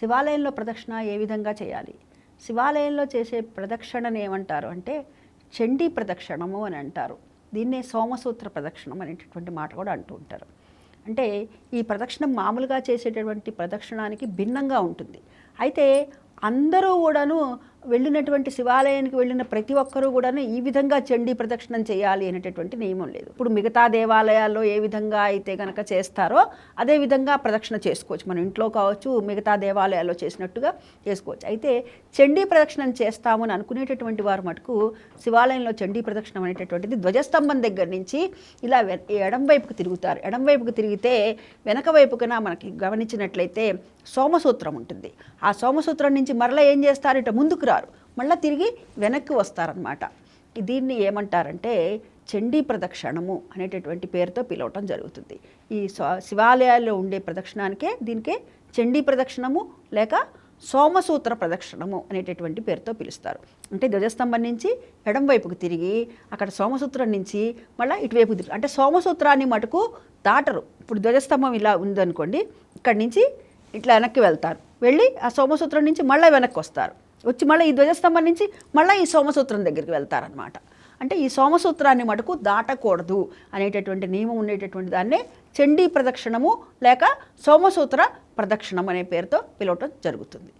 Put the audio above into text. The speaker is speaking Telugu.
శివాలయంలో ప్రదక్షిణ ఏ విధంగా చేయాలి? శివాలయంలో చేసే ప్రదక్షిణను ఏమంటారు అంటే చండీ ప్రదక్షిణము అని అంటారు. దీన్నే సోమసూత్ర ప్రదక్షిణం అనేటటువంటి మాట కూడా అంటూ ఉంటారు. అంటే ఈ ప్రదక్షిణం మామూలుగా చేసేటటువంటి ప్రదక్షిణానికి భిన్నంగా ఉంటుంది. అయితే అందరూ కూడాను వెళ్ళినటువంటి శివాలయానికి వెళ్ళిన ప్రతి ఒక్కరూ కూడాను ఈ విధంగా చండీ ప్రదక్షిణం చేయాలి అనేటటువంటి నియమం లేదు. ఇప్పుడు మిగతా దేవాలయాల్లో ఏ విధంగా అయితే కనుక చేస్తారో అదే విధంగా ప్రదక్షిణ చేసుకోవచ్చు. మన ఇంట్లో కావచ్చు, మిగతా దేవాలయాల్లో చేసినట్టుగా చేసుకోవచ్చు. అయితే చండీ ప్రదక్షిణం చేస్తామని అనుకునేటటువంటి వారు మటుకు శివాలయంలో చండీ ప్రదక్షిణం అనేటటువంటిది ధ్వజస్తంభం దగ్గర నుంచి ఇలా ఎడం వైపుకు తిరుగుతారు. ఎడం వైపుకు తిరిగితే వెనక వైపుకన మనకి గమనించినట్లయితే సోమసూత్రం ఉంటుంది. ఆ సోమసూత్రం నుంచి మరలా ఏం చేస్తారు, ఇట ముందుకు రారు, మళ్ళీ తిరిగి వెనక్కి వస్తారనమాట. దీన్ని ఏమంటారంటే చండీ ప్రదక్షిణము అనేటటువంటి పేరుతో పిలవటం జరుగుతుంది. ఈ శివాలయాల్లో ఉండే ప్రదక్షిణానికే దీనికే చండీ ప్రదక్షిణము లేక సోమసూత్ర ప్రదక్షిణము అనేటటువంటి పేరుతో పిలుస్తారు. అంటే ధ్వజస్తంభం నుంచి ఎడం వైపుకు తిరిగి అక్కడ సోమసూత్రం నుంచి మళ్ళీ ఇటువైపు తిరిగి, అంటే సోమసూత్రాన్ని మటుకు దాటరు. ఇప్పుడు ధ్వజస్తంభం ఇలా ఉందనుకోండి, ఇక్కడి నుంచి ఇట్లా వెనక్కి వెళ్తారు, వెళ్ళి ఆ సోమసూత్రం నుంచి మళ్ళీ వెనక్కి వస్తారు, వచ్చి మళ్ళీ ఈ ధ్వజస్తంభం నుంచి మళ్ళీ ఈ సోమసూత్రం దగ్గరికి వెళ్తారనమాట. అంటే ఈ సోమసూత్రాన్ని మటుకు దాటకూడదు అనేటటువంటి నియమం ఉండేటటువంటి దాన్నే చండీ ప్రదక్షిణము లేక సోమసూత్ర ప్రదక్షిణం అనే పేరుతో పిలవటం జరుగుతుంది.